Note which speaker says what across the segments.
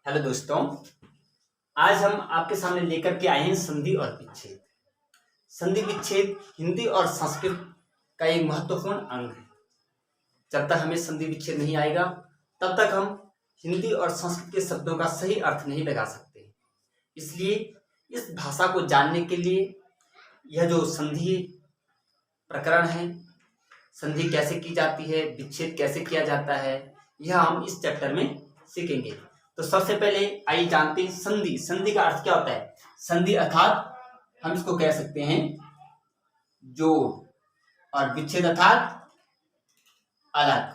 Speaker 1: Hello दोस्तों, आज हम आपके सामने लेकर के आए हैं संधि और विच्छेद। संधि विच्छेद हिंदी और संस्कृत का एक महत्वपूर्ण अंग है। जब तक हमें संधि विच्छेद नहीं आएगा तब तक हम हिंदी और संस्कृत के शब्दों का सही अर्थ नहीं लगा सकते। इसलिए इस भाषा को जानने के लिए यह जो संधि प्रकरण है, संधि कैसे की जाती है, विच्छेद कैसे किया जाता है, यह हम इस चैप्टर में सीखेंगे। तो सबसे पहले आइए जानते हैं संधि। संधि का अर्थ क्या होता है? संधि अर्थात हम इसको कह सकते हैं जोड़, और विच्छेद अर्थात अलग।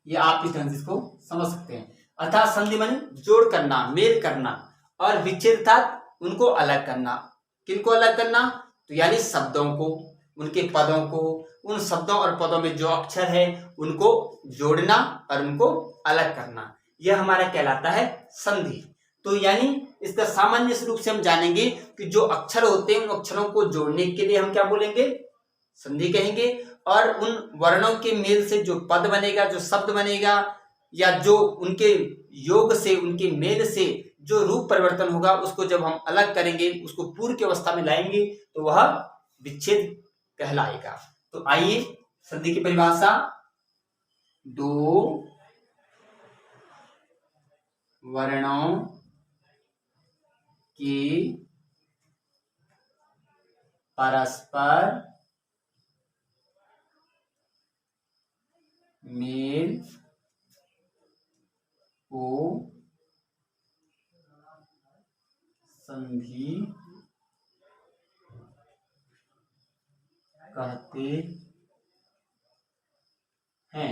Speaker 1: ये आप इस तरह से इसको समझ सकते हैं। अर्थात संधि माने जोड़ करना, मेल करना, और विच्छेद अर्थात उनको अलग करना। किनको अलग करना? तो यानी शब्दों को, उनके पदों को, उन शब्दों और पदों में जो अक्षर है उनको जोड़ना और उनको अलग करना, यह हमारा कहलाता है संधि। तो यानी इसका सामान्य रूप से हम जानेंगे कि जो अक्षर होते हैं उन अक्षरों को जोड़ने के लिए हम क्या बोलेंगे? संधि कहेंगे। और उन वर्णों के मेल से जो पद बनेगा, जो शब्द बनेगा, या जो उनके योग से, उनके मेल से जो रूप परिवर्तन होगा, उसको जब हम अलग करेंगे, उसको पूर्व की अवस्था में लाएंगे, तो वह विच्छेद कहलाएगा। तो आइए संधि की परिभाषा। दो वर्णों की परस्पर मेल को संधि कहते हैं।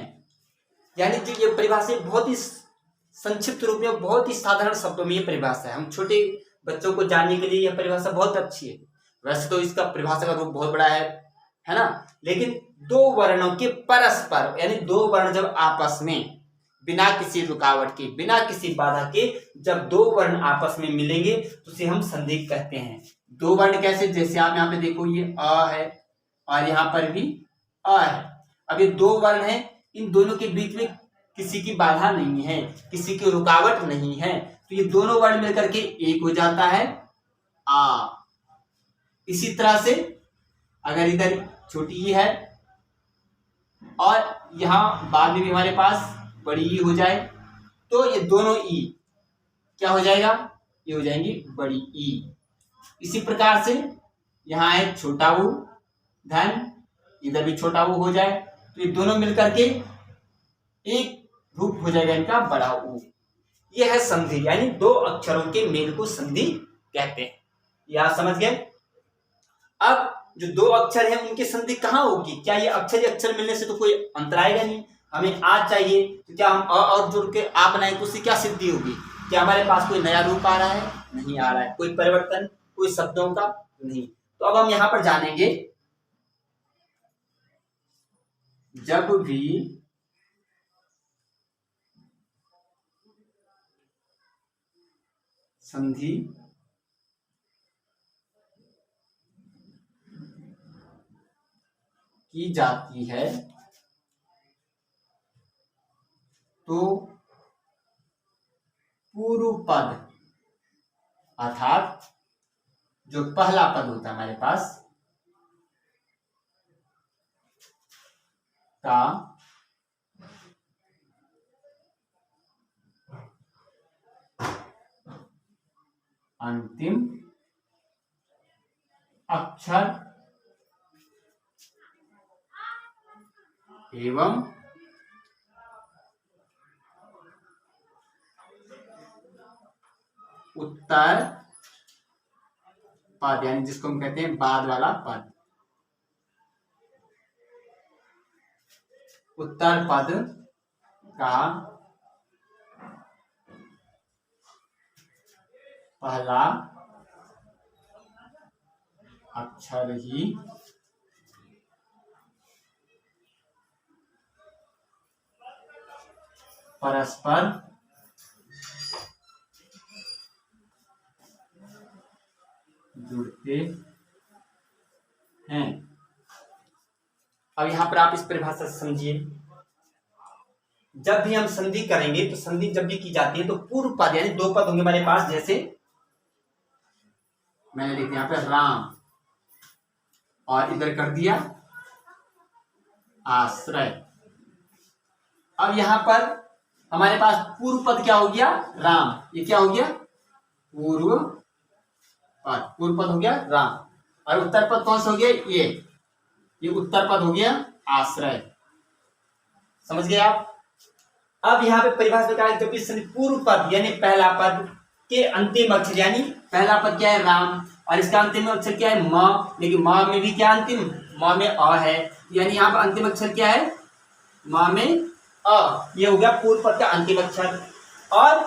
Speaker 1: यानी कि ये परिभाषा बहुत ही संक्षिप्त रूप में, बहुत ही साधारण शब्दों में ये परिभाषा है। हम छोटे बच्चों को जानने के लिए यह परिभाषा बहुत अच्छी है। वैसे तो इसका परिभाषा का रूप बहुत बड़ा है ना? लेकिन दो वर्णों के परस्पर, यानी दो वर्ण जब आपस में बिना किसी रुकावट के, बिना किसी बाधा के जब दो वर्ण आपस में मिलेंगे तो उसे हम संधि कहते हैं। दो वर्ण कैसे? जैसे आप यहाँ पे देखो, ये अ है और यहाँ पर भी अ है। अब ये दो वर्ण है, इन दोनों के बीच में किसी की बाधा नहीं है, किसी की रुकावट नहीं है, तो ये दोनों वर्ण मिलकर के एक हो जाता है आ। इसी तरह से अगर इधर छोटी ई है और यहां बाद में भी हमारे पास बड़ी ई हो जाए, तो ये दोनों ई क्या हो जाएगा? ये हो जाएंगी बड़ी ई। इसी प्रकार से यहां है छोटा ऊ धन, इधर भी छोटा ऊ हो जाए, तो ये दोनों मिलकर के एक रूप हो जाएगा इनका बड़ा ऊ। यह है संधि, यानी दो अक्षरों के मेल को संधि कहते हैं। यह समझ गए? अब जो दो अक्षर हैं उनकी संधि कहाँ होगी? क्या ये अक्षर ही अक्षर मिलने से तो कोई अंतर आएगा नहीं? हमें आ चाहिए, तो क्या हम अ और जोड़ के आ बनाएं तो उससे क्या सिद्धि होगी? क्या हमारे पास कोई नया रूप आ रहा है? नहीं आ रहा है। कोई परिवर्तन, कोई शब्दों का नहीं। तो अब हम यहां पर जानेंगे, जब भी संधि की जाती है तो पूर्व पद अर्थात जो पहला पद होता है हमारे पास का अंतिम अक्षर एवं उत्तर पद, यानी जिसको हम कहते हैं बाद वाला पद, उत्तर पद का पहला अक्षर ही परस्पर जुड़ते हैं। अब यहां पर आप इस परिभाषा से समझिए, जब भी हम संधि करेंगे तो संधि जब भी की जाती है तो पूर्व पद यानी दो पद होंगे हमारे पास। जैसे मैंने लिखा यहाँ पे राम और इधर कर दिया आश्रय। अब यहां पर हमारे पास पूर्व पद क्या हो गया? राम। ये क्या हो गया? पूर्व पद। पूर्व पद हो गया राम। और उत्तर पद कौन सा हो गया? ये उत्तर पद हो गया आश्रय। समझ गए आप? अब यहाँ पे परिभाषा क्या है? जब भी पूर्व पद यानी पहला पद के अंतिम अक्षर, यानी पहला पद क्या है? राम, और इसका अंतिम अक्षर क्या है? म। लेकिन म में भी क्या अंतिम? म में अ है, यानी यहाँ पर अंतिम अक्षर क्या है? म में अ। ये हो गया पूर्व पद का अंतिम अक्षर। और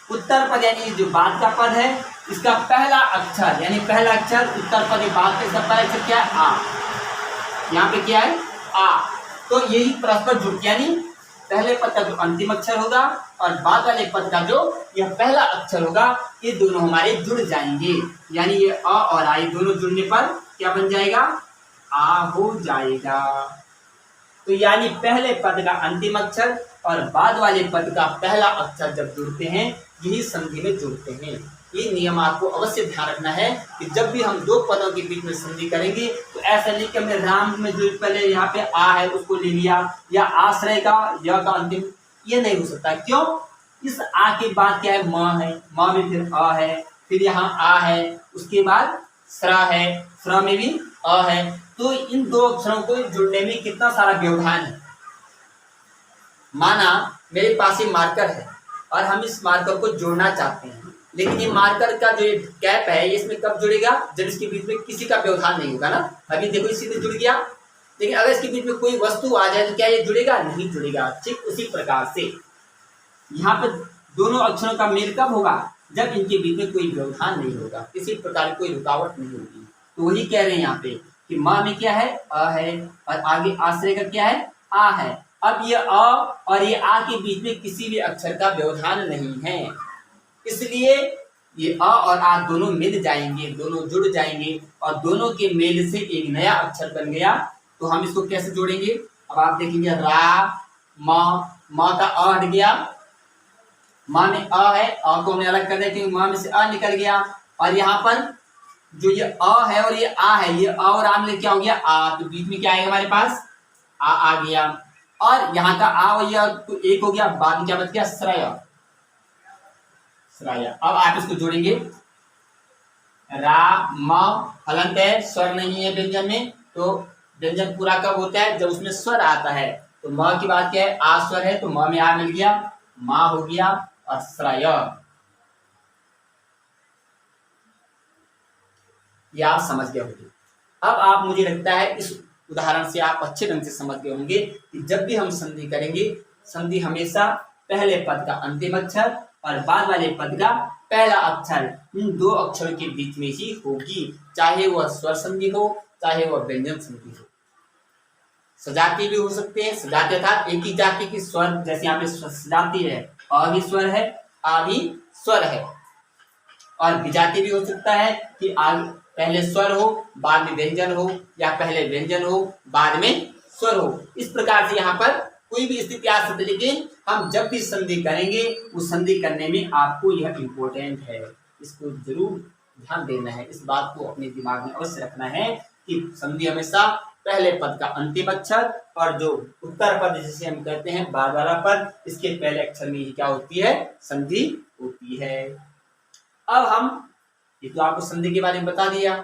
Speaker 1: उत्तर पद यानी जो बाद का पद है, इसका पहला अक्षर यानी पहला अक्षर उत्तर पद के बाद का इसका पहला अक्षर क्या है? आ। यहाँ पे क्या है? आ। तो यही परस्पर जुड़, यानी पहले पद का जो अंतिम अक्षर होगा और बाद वाले पद का जो यह पहला अक्षर होगा, ये दोनों हमारे जुड़ जाएंगे। यानी ये अ और आ दोनों जुड़ने पर क्या बन जाएगा? आ हो जाएगा। तो यानी पहले पद का अंतिम अक्षर और बाद वाले पद का पहला अक्षर जब जुड़ते हैं, यही संधि में जुड़ते हैं। ये नियम आपको अवश्य ध्यान रखना है कि जब भी हम दो पदों के बीच में संधि करेंगे तो ऐसा नहीं कि हमने राम में जो पहले यहाँ पे आ है उसको ले लिया, या आश्रय का य का अंतिम, ये नहीं हो सकता। क्यों? इस आ के बाद क्या है? म है, म में फिर अ है, फिर यहाँ आ है, उसके बाद स्र है, स्र में भी अ है। तो इन दो अक्षरों को जुड़ने में कितना सारा व्यवधान है। माना मेरे पास ये मार्कर है और हम इस मार्कर को जोड़ना चाहते हैं, लेकिन ये मार्कर का जो कैप है ये इसमें कब जुड़ेगा? जब इसके बीच में किसी का व्यवधान नहीं होगा ना। अभी देखो इसी से जुड़ गया, लेकिन अगर इसके बीच में कोई वस्तु आ जाए तो क्या ये जुड़ेगा? नहीं जुड़ेगा। ठीक उसी प्रकार से यहाँ पे दोनों अक्षरों का मेल कब होगा? जब इनके बीच में कोई व्यवधान नहीं होगा, किसी प्रकार की कोई रुकावट नहीं होगी। तो वही कह रहे हैं यहाँ पे कि माँ में क्या है? अ है, और आगे आश्रय का क्या है? आ है। अब ये अ और ये आ के बीच में किसी भी अक्षर का व्यवधान नहीं है, इसलिए ये अ और आ दोनों मिल जाएंगे, दोनों जुड़ जाएंगे और दोनों के मेल से एक नया अक्षर बन गया। तो हम इसको कैसे जोड़ेंगे? अब आप देखेंगे रा म का अ हट गया, माँ में अ है, अ को हमने अलग कर दिया क्योंकि माँ में से अ निकल गया। और यहाँ पर जो ये अ है और ये आ है, ये अ और आ में क्या हो गया? आ। तो बीच में क्या आएगा हमारे पास? आ गया। और यहाँ का आ और यह तो एक हो गया, बाद में क्या बच गया? श्रय। श्रय। अब आप इसको जोड़ेंगे, रा म हलंत है, स्वर नहीं है व्यंजन में। तो व्यंजन पूरा कब होता है? जब उसमें स्वर आता है। तो म की बात क्या है? आ स्वर है, तो म में आ मिल गया, माँ हो गया और श्रय। ये आप समझ गए होंगे। अब आप, मुझे लगता है इस उदाहरण से आप अच्छे ढंग से समझ गए होंगे कि जब भी हम संधि करेंगे, संधि हमेशा पहले पद का अंतिम अक्षर और बाद वाले पद का पहला अक्षर, इन दो अक्षरों के बीच में ही होगी, चाहे वह स्वर संधि हो चाहे वह व्यंजन संधि हो। सजाती भी हो सकते हैं, सजाती अर्थात एक ही जाति की स्वर, जैसे यहाँ पे सजाती है, अ भी स्वर है, आ भी स्वर है। और विजाति भी हो सकता है कि आगे पहले स्वर हो बाद में व्यंजन हो, या पहले व्यंजन हो बाद में स्वर हो। इस प्रकार से यहाँ पर कोई भी स्थिति आ सकती है, लेकिन हम जब भी संधि करेंगे उस संधि करने में आपको यह इम्पोर्टेंट है, इसको जरूर ध्यान देना है। इस बात को अपने दिमाग में अवश्य रखना है कि संधि हमेशा पहले पद का अंतिम अक्षर और जो उत्तर पद जिसे हम कहते हैं बाद वाला पद, इसके पहले अक्षर में ही क्या होती है? संधि होती है। अब हम, ये तो आपको संधि के बारे में बता दिया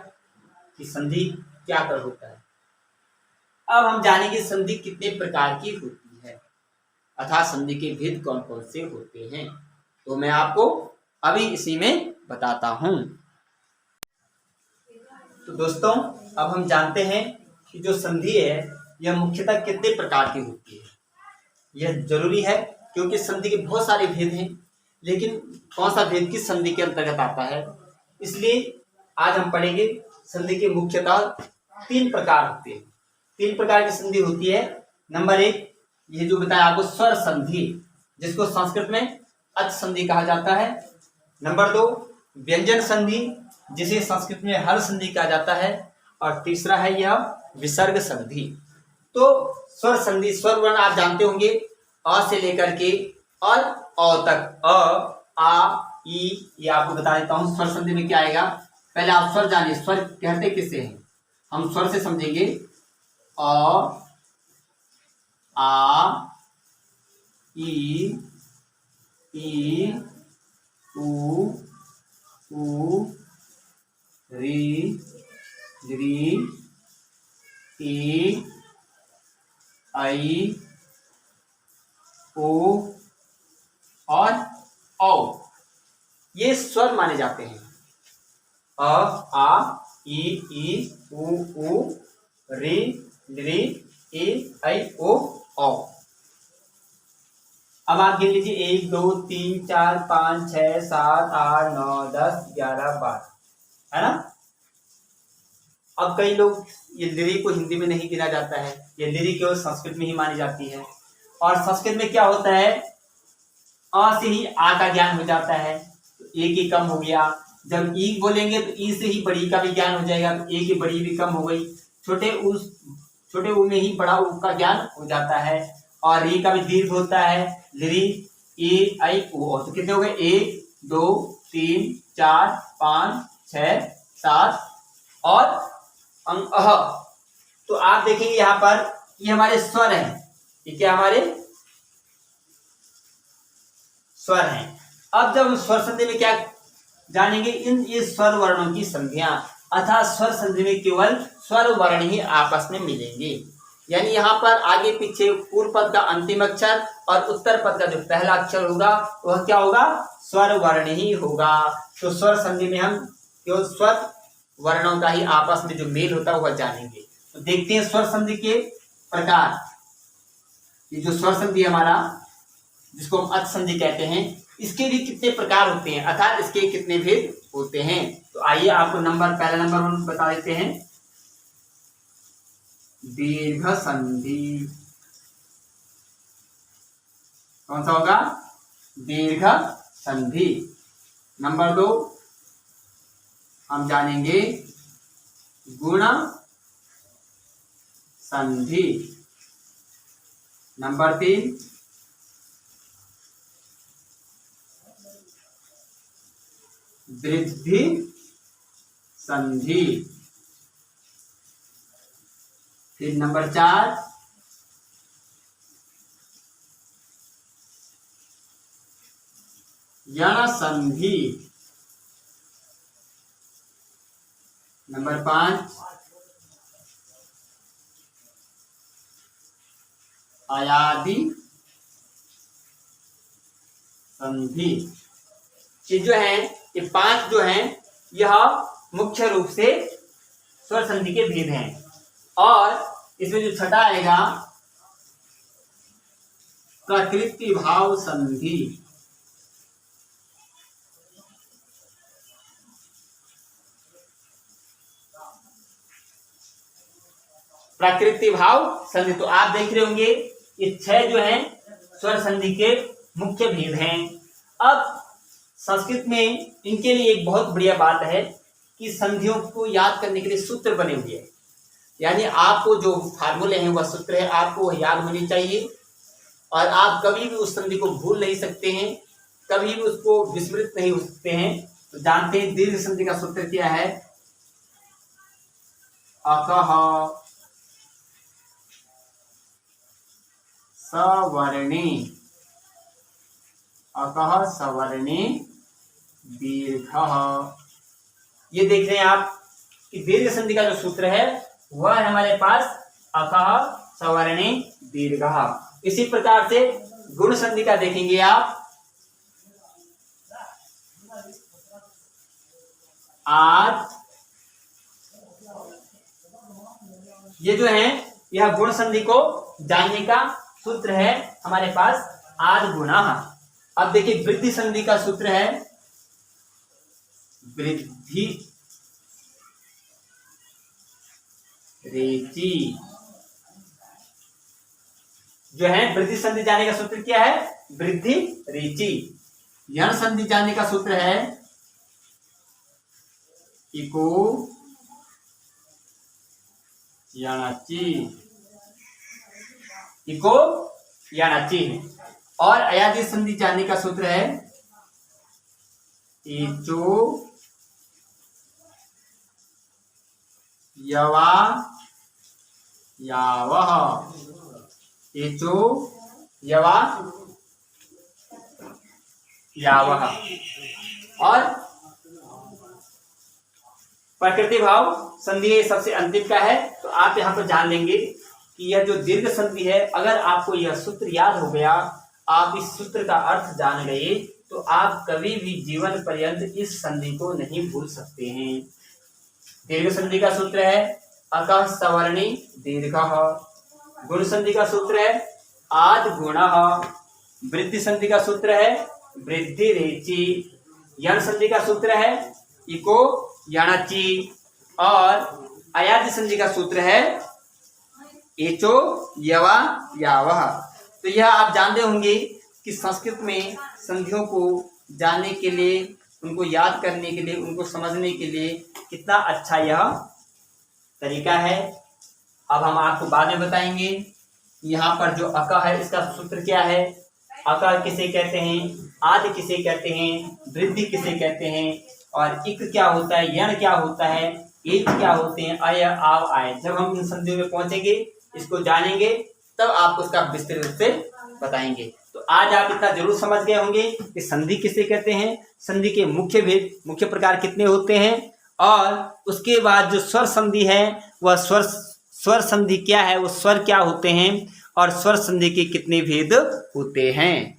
Speaker 1: कि संधि क्या कर होता है। अब हम जानेंगे संधि कितने प्रकार की होती है, अर्थात संधि के भेद कौन कौन से होते हैं। तो मैं आपको अभी इसी में बताता हूं। तो दोस्तों, अब हम जानते हैं कि जो संधि है यह मुख्यतः कितने प्रकार की होती है। यह जरूरी है क्योंकि संधि के बहुत सारे भेद हैं, लेकिन कौन सा भेद किस संधि के अंतर्गत आता है, इसलिए आज हम पढ़ेंगे संधि के मुख्यतः 3 प्रकार होते हैं। 3 प्रकार की संधि होती है। नंबर 1, ये जो बताया आपको, स्वर संधि, जिसको संस्कृत में अच संधि कहा जाता है। नंबर 2, व्यंजन संधि, जिसे संस्कृत में हर संधि कहा जाता है। और तीसरा है यह विसर्ग संधि। तो स्वर संधि, स्वर वर्ण आप जानते होंगे, अ से लेकर के और औ तक, अ आ ई, ये आपको बता देता हूँ स्वर संधि में क्या आएगा। पहले आप स्वर जानिए, स्वर कहते किससे हैं, हम स्वर से समझेंगे। अ आ ई उ री ई आई ओ और औ, ये स्वर माने जाते हैं। अ आ ई उ री ई आई ओ औ। अब आप गिन लीजिए 1 2 3 4 5 6 7 8 9 10 11 12, है ना। अब कई लोग ये लिरी को हिंदी में नहीं गिना जाता है, ये लिरी केवल संस्कृत में ही मानी जाती है। और संस्कृत में क्या होता है, अ से ही आ का ज्ञान हो जाता है, तो ए की कम हो गया। जब ई बोलेंगे तो ई से ही बड़ी का भी ज्ञान हो जाएगा, तो ए की बड़ी भी कम हो गई। छोटे ऊ में ही बड़ा ऊ का ज्ञान हो जाता है। और री का भी दीर्घ होता है, लिरी ई आई ओ। तो कितने हो गए, 1 2 3 4 5 6 7 और अह। तो आप देखेंगे यहाँ पर ये हमारे स्वर हैं, ये क्या हमारे स्वर हैं। अब जब स्वर संधि में क्या जानेंगे, इन ये स्वर वर्णों की संधियां, अर्थात स्वर संधि में केवल स्वर वर्ण ही आपस में मिलेंगे। यानी यहाँ पर आगे पीछे पूर्व पद का अंतिम अक्षर और उत्तर पद का जो पहला अक्षर होगा वह क्या होगा, स्वर वर्ण ही होगा। तो स्वर संधि में हम केवल स्वर वर्णों का ही आपस में जो मेल होता है वह जानेंगे। तो देखते हैं स्वर संधि के प्रकार। ये जो स्वर संधि हमारा, जिसको हम अच संधि कहते हैं, इसके भी कितने प्रकार होते हैं, अर्थात इसके कितने भेद होते हैं। तो आइए आपको पहला नंबर हम बता देते हैं, दीर्घ संधि। कौन सा होगा, दीर्घ संधि। नंबर 2 हम जानेंगे गुण संधि। नंबर 3 वृद्धि संधि। फिर नंबर 4 यण संधि। नंबर 5 अयादि संधि। ये जो है, ये 5 जो हैं, यह मुख्य रूप से स्वर संधि के भेद हैं। और इसमें जो छठा आएगा, प्रकृति भाव संधि। प्रकृति भाव संधि। तो आप देख रहे होंगे ये 6 जो हैं स्वर संधि के मुख्य भेद हैं। अब संस्कृत में इनके लिए एक बहुत बढ़िया बात है कि संधियों को याद करने के लिए सूत्र बने हुए हैं। यानी आपको जो फार्मूले हैं वह सूत्र है, आपको वह याद होनी चाहिए। और आप कभी भी उस संधि को भूल नहीं सकते हैं, कभी भी उसको विस्मृत नहीं हो सकते हैं। तो जानते हैं दीर्घ संधि का सूत्र क्या है, अकह सवर्णे, अकह सवर्णे दीर्घ। ये देख रहे हैं आप कि दीर्घ संधि का जो सूत्र है वह है हमारे पास अकह सवर्णे दीर्घ। इसी प्रकार से गुण संधि का देखेंगे आप, आज। ये जो है यह गुण संधि को जानने का सूत्र है हमारे पास, आज गुणा। अब देखिए वृद्धि संधि का सूत्र है वृद्धि रेचि। जो है वृद्धि संधि जाने का सूत्र क्या है, वृद्धि रेचि। यण संधि जाने का सूत्र है इको यणचि, इको यानाची है। और अयाची संधि जानने का सूत्र है एचो यवा यावह, एचो यवा यावह। और प्रकृति भाव संधि सबसे अंतिम का है, तो आप यहाँ पर जान लेंगे कि यह जो दीर्घ संधि है, अगर आपको यह सूत्र याद हो गया, आप इस सूत्र का अर्थ जान गए, तो आप कभी भी जीवन पर्यंत इस संधि को नहीं भूल सकते हैं। दीर्घ संधि का सूत्र है अकः सवर्णी दीर्घः। गुण संधि का सूत्र है आद गुणः। वृद्धि संधि का सूत्र है वृद्धि रेचि। यण संधि का सूत्र है इको यणचि। और अयाची संधि का सूत्र है एचो यवा यावह। तो यह आप जानते होंगे कि संस्कृत में संधियों को जानने के लिए, उनको याद करने के लिए, उनको समझने के लिए कितना अच्छा यह तरीका है। अब हम आपको बाद में बताएंगे। यहाँ पर जो अका है, इसका सूत्र क्या है, अका किसे कहते हैं, आदि किसे कहते हैं, वृद्धि किसे कहते हैं, और इक क्या होता है, यण क्या होता है, एच क्या होते हैं, अय आव आय। जब हम इन संधियों में पहुंचेंगे, इसको जानेंगे, तब आप उसका विस्तृत रूप से बताएंगे। तो आज आप इतना जरूर समझ गए होंगे कि संधि किसे कहते हैं, संधि के मुख्य भेद, मुख्य प्रकार कितने होते हैं, और उसके बाद जो स्वर संधि है वह स्वर संधि क्या है, वो स्वर क्या होते हैं, और स्वर संधि के कितने भेद होते हैं।